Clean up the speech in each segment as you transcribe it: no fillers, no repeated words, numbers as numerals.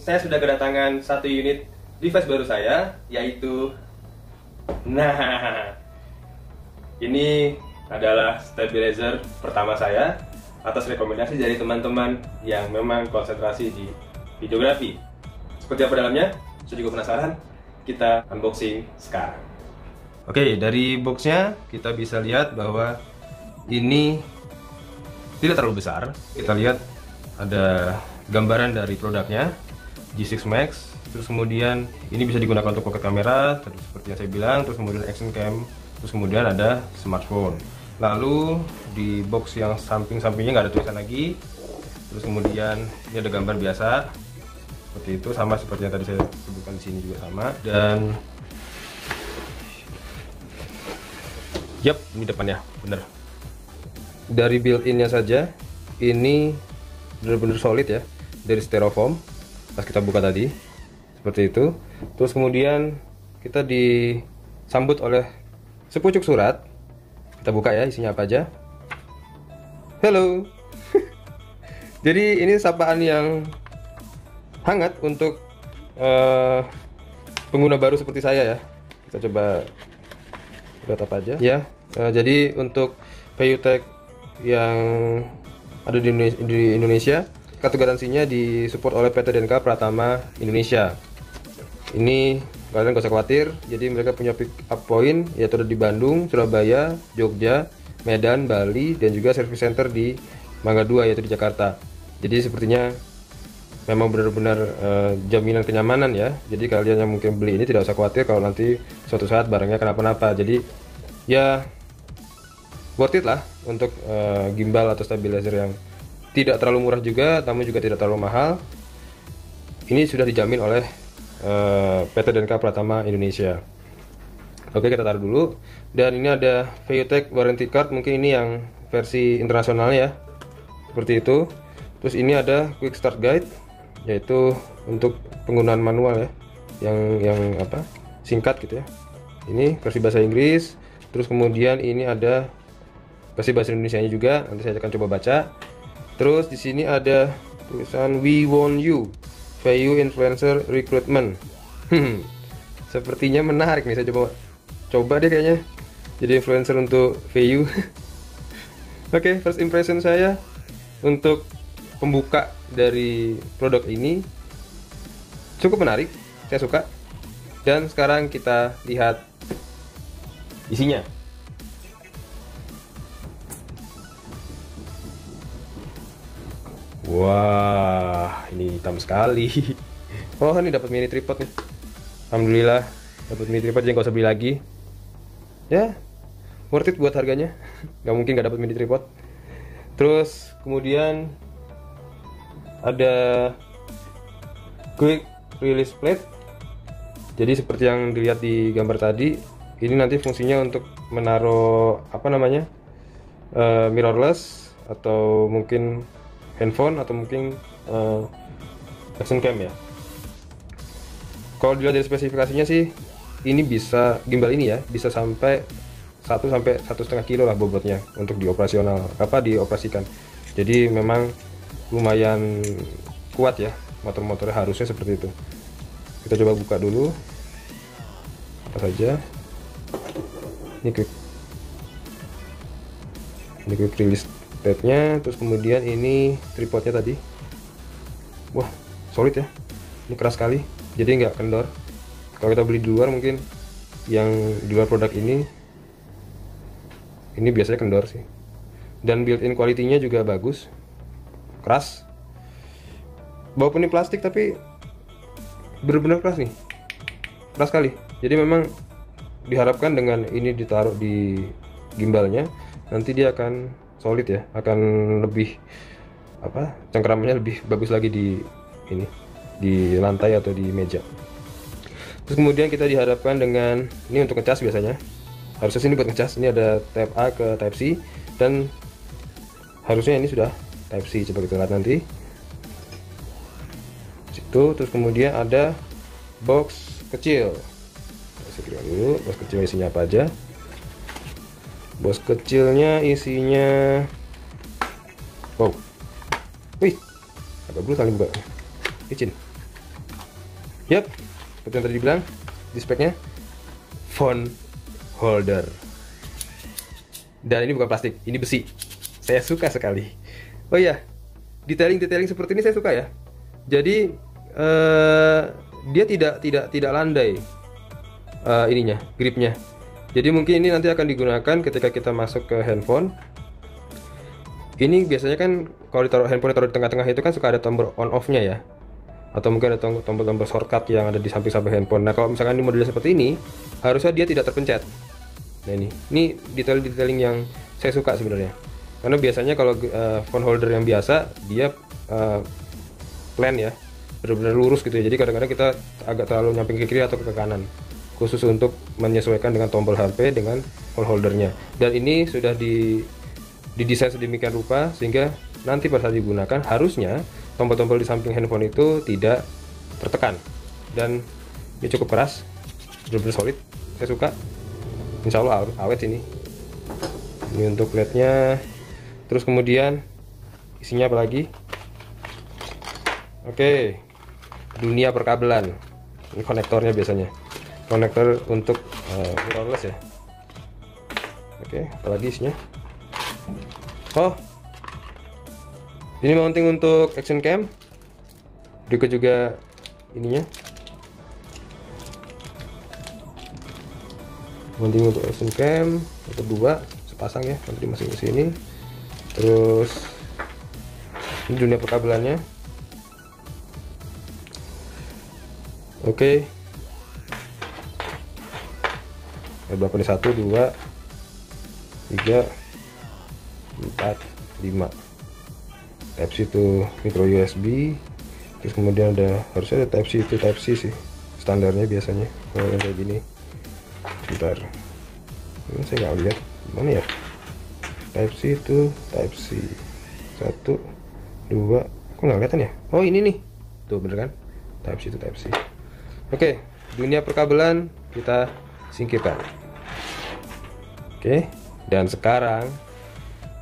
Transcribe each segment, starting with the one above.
saya sudah kedatangan satu unit device baru saya, yaitu ini adalah stabilizer pertama saya atas rekomendasi dari teman-teman yang memang konsentrasi di videografi. Seperti apa dalamnya? Saya juga penasaran. Kita unboxing sekarang. Oke, dari boxnya kita bisa lihat bahwa ini tidak terlalu besar. Kita lihat ada gambaran dari produknya, G6 Max. Terus kemudian ini bisa digunakan untuk pocket kamera, terus seperti yang saya bilang. Terus kemudian action cam. Terus kemudian ada smartphone. Lalu di box yang samping-sampingnya nggak ada tulisan lagi. Terus kemudian ini ada gambar biasa seperti itu, sama seperti yang tadi saya sebutkan di sini juga sama. Dan yap, ini depannya bener. Dari built-innya saja ini benar-benar solid ya, dari styrofoam pas kita buka tadi seperti itu. Terus kemudian kita disambut oleh sepucuk surat. Kita buka ya, isinya apa aja. Hello. Jadi ini sapaan yang hangat untuk pengguna baru seperti saya ya. Kita coba lihat apa aja ya. Jadi untuk VUTech yang ada di Indonesia, kartu garansinya disupport oleh PT DNK Pratama Indonesia. Ini kalian gak usah khawatir, jadi mereka punya pick up point yaitu ada di Bandung, Surabaya, Jogja, Medan, Bali, dan juga service center di Mangga 2 yaitu di Jakarta. Jadi sepertinya memang benar-benar jaminan kenyamanan ya. Jadi kalian yang mungkin beli ini tidak usah khawatir kalau nanti suatu saat barangnya kenapa-napa. Jadi ya worth it lah untuk gimbal atau stabilizer yang tidak terlalu murah juga, namun juga tidak terlalu mahal. Ini sudah dijamin oleh PT DNK Pratama Indonesia. Oke, kita taruh dulu. Dan ini ada VUTech warranty card, mungkin ini yang versi internasional ya, seperti itu. Terus ini ada quick start guide, yaitu untuk penggunaan manual ya, yang apa, singkat gitu ya. Ini versi bahasa Inggris. Terus kemudian ini ada versi bahasa Indonesianya juga, nanti saya akan coba baca. Terus di sini ada tulisan We Want You, VU Influencer Recruitment. Sepertinya menarik nih, saya coba deh kayaknya jadi influencer untuk VU. Oke, first impression saya untuk pembuka dari produk ini cukup menarik, saya suka. Dan sekarang kita lihat isinya. Wah, ini hitam sekali. Oh, ini dapat mini tripod nih. Alhamdulillah dapat mini tripod, jadi nggak usah beli lagi. Ya, worth it buat harganya. Nggak mungkin nggak dapat mini tripod. Terus kemudian ada quick release plate. Jadi seperti yang dilihat di gambar tadi, ini nanti fungsinya untuk menaruh apa namanya, mirrorless atau mungkin handphone atau mungkin action cam ya. Kalau dilihat dari spesifikasinya sih, ini bisa, gimbal ini ya bisa sampai 1-1,5 kilo lah bobotnya untuk dioperasikan. Jadi memang lumayan kuat ya, motor-motornya harusnya seperti itu. Kita coba buka dulu apa saja. Ini quick release plate-nya. Terus kemudian ini tripodnya tadi. Wah, solid ya, ini keras sekali, jadi nggak kendor. Kalau kita beli di luar, mungkin yang di luar produk ini biasanya kendor sih. Dan built-in quality-nya juga bagus, keras. Walaupun ini plastik tapi benar-benar keras nih, keras sekali. Jadi memang diharapkan dengan ini ditaruh di gimbalnya, nanti dia akan solid ya, akan lebih apa, cengkeramannya lebih bagus lagi di ini, di lantai atau di meja. Terus kemudian kita dihadapkan dengan ini untuk ngecas, biasanya harusnya sini buat ngecas. Ini ada Type A ke Type C, dan harusnya ini sudah Type C. Coba kita lihat nanti situ. Terus kemudian ada box kecil. Saya kira dulu box kecil isinya apa aja. Box kecilnya isinya, wow, wih, agak brutal nih buka, licin. Yap, seperti yang tadi dibilang di speknya, phone holder. Dan ini bukan plastik, ini besi. Saya suka sekali. Oh iya, detailing seperti ini saya suka ya. Jadi dia tidak landai ininya, gripnya. Jadi mungkin ini nanti akan digunakan ketika kita masuk ke handphone. Ini biasanya kan kalau ditaruh handphone di tengah-tengah itu kan suka ada tombol on off-nya ya. Atau mungkin ada tombol-tombol shortcut yang ada di samping-samping handphone. Nah, kalau misalkan ini modelnya seperti ini, harusnya dia tidak terpencet. Nah, ini detailing yang saya suka sebenarnya. Karena biasanya kalau phone holder yang biasa dia plan ya, benar-benar lurus gitu ya. Jadi kadang-kadang kita agak terlalu nyamping ke kiri atau ke kanan, khusus untuk menyesuaikan dengan tombol HP dengan phone holdernya. Dan ini sudah didesain sedemikian rupa sehingga nanti pada saat digunakan harusnya tombol-tombol di samping handphone itu tidak tertekan. Dan ini cukup keras, benar-benar solid, saya suka. Insya Allah awet ini. Ini untuk LED-nya. Terus kemudian isinya apa lagi? Oke, dunia perkabelan. Ini konektornya biasanya, konektor untuk wireless ya. Oke, apalagi isinya? Oh, ini mounting untuk action cam. Berikut juga ininya, mounting untuk action cam atau dua sepasang ya, nanti dimasukin ke sini. Terus ini dunia perkabelannya. Oke, ada berapa nih? 1, 2, 3, 4, 5. Type C itu micro USB. Terus kemudian harusnya ada Type C, itu Type C sih standarnya biasanya kalau yang kayak gini. Bentar, ini saya nggak lihat mana ya. Type C itu Type C 1, 2, kok nggak kelihatan ya? Oh ini nih, tuh bener kan, Type C itu Type C. Oke, dunia perkabelan kita singkirkan. Oke, dan sekarang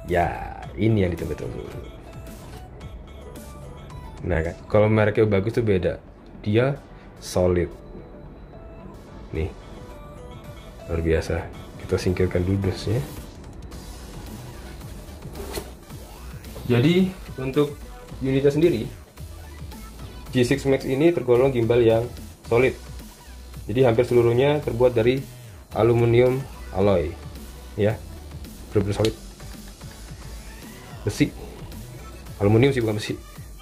ya ini yang ditunggu-tunggu. Nah kan, kalau mereknya bagus tuh beda, dia solid. Nih, luar biasa. Kita singkirkan dudusnya. Jadi untuk unitnya sendiri, G6 Max ini tergolong gimbal yang solid. Jadi hampir seluruhnya terbuat dari aluminium alloy, ya, benar-benar solid. Besi, aluminium sih bukan besi.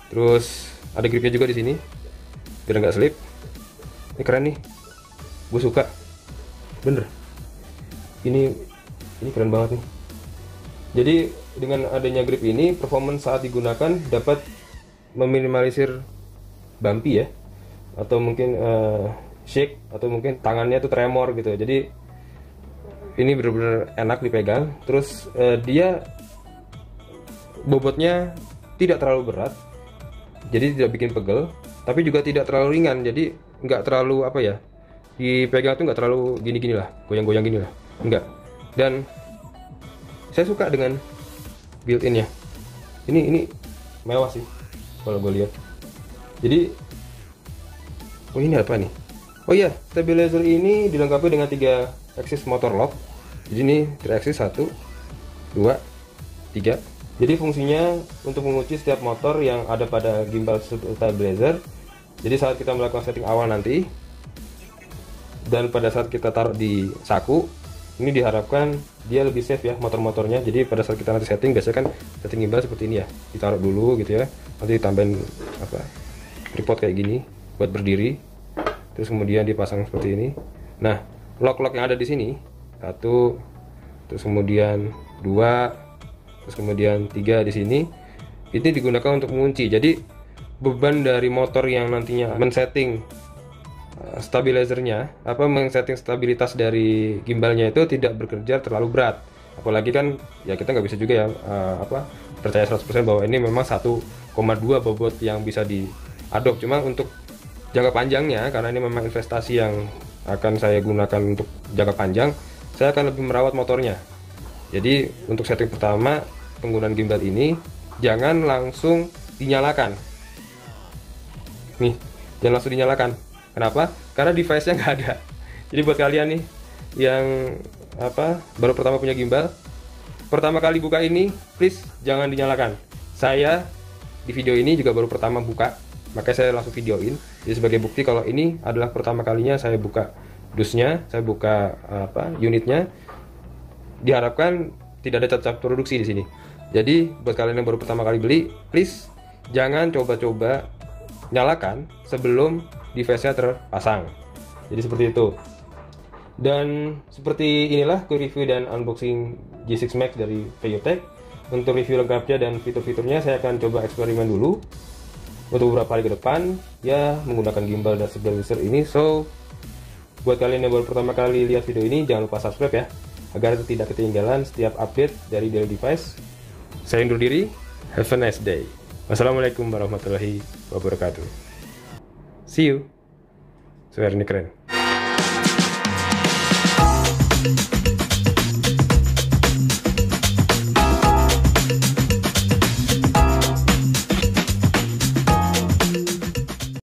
Terus ada gripnya juga di sini, biar nggak slip. Ini keren nih, gue suka, bener. Ini keren banget nih. Jadi dengan adanya grip ini, performance saat digunakan dapat meminimalisir bumpy ya, atau mungkin shake, atau mungkin tangannya tuh tremor gitu. Jadi ini benar-benar enak dipegang. Terus dia bobotnya tidak terlalu berat, jadi tidak bikin pegel, tapi juga tidak terlalu ringan. Jadi nggak terlalu apa ya, dipegang tuh nggak terlalu gini-gini lah, goyang-goyang gini lah, enggak. Dan saya suka dengan built-innya. Ini mewah sih kalau gue lihat. Jadi, oh ini apa nih? Oh iya, stabilizer ini dilengkapi dengan 3 axis motor lock. Jadi ini 3 axis, 1, 2, 3. Jadi fungsinya untuk mengunci setiap motor yang ada pada gimbal stabilizer. Jadi saat kita melakukan setting awal nanti, dan pada saat kita taruh di saku, ini diharapkan dia lebih safe ya motor-motornya. Jadi pada saat kita nanti setting, biasanya kan setting gimbal seperti ini ya, ditaruh dulu gitu ya, nanti ditambahin apa, tripod kayak gini buat berdiri, terus kemudian dipasang seperti ini. Nah, lock-lock yang ada di sini, 1, terus kemudian 2, terus kemudian 3 di sini, ini digunakan untuk mengunci. Jadi beban dari motor yang nantinya men-setting stabilizernya, men-setting stabilitas dari gimbalnya itu tidak bekerja terlalu berat. Apalagi kan ya kita nggak bisa juga ya percaya 100% bahwa ini memang 1,2 bobot yang bisa diadop. Cuma untuk jangka panjangnya, karena ini memang investasi yang akan saya gunakan untuk jangka panjang, saya akan lebih merawat motornya. Jadi untuk setting pertama penggunaan gimbal ini, jangan langsung dinyalakan. Nih, jangan langsung dinyalakan. Kenapa? Karena device-nya nggak ada. Jadi buat kalian nih yang baru pertama punya gimbal, pertama kali buka ini, please jangan dinyalakan. Saya di video ini juga baru pertama buka, makanya saya langsung videoin. Jadi sebagai bukti kalau ini adalah pertama kalinya saya buka dusnya, saya buka unitnya. Diharapkan tidak ada cacat produksi di sini. Jadi buat kalian yang baru pertama kali beli, please jangan coba-coba nyalakan sebelum device-nya terpasang. Jadi seperti itu. Dan seperti inilah review dan unboxing G6 Max dari Feiyutech. Untuk review lengkapnya dan fitur-fiturnya saya akan coba eksperimen dulu untuk beberapa hari ke depan ya menggunakan gimbal dan stabilizer ini. So buat kalian yang baru pertama kali lihat video ini, jangan lupa subscribe ya, agar tidak ketinggalan setiap update dari daily device. Saya undur diri, have a nice day. Wassalamualaikum warahmatullahi wabarakatuh. See you. Suara ini keren.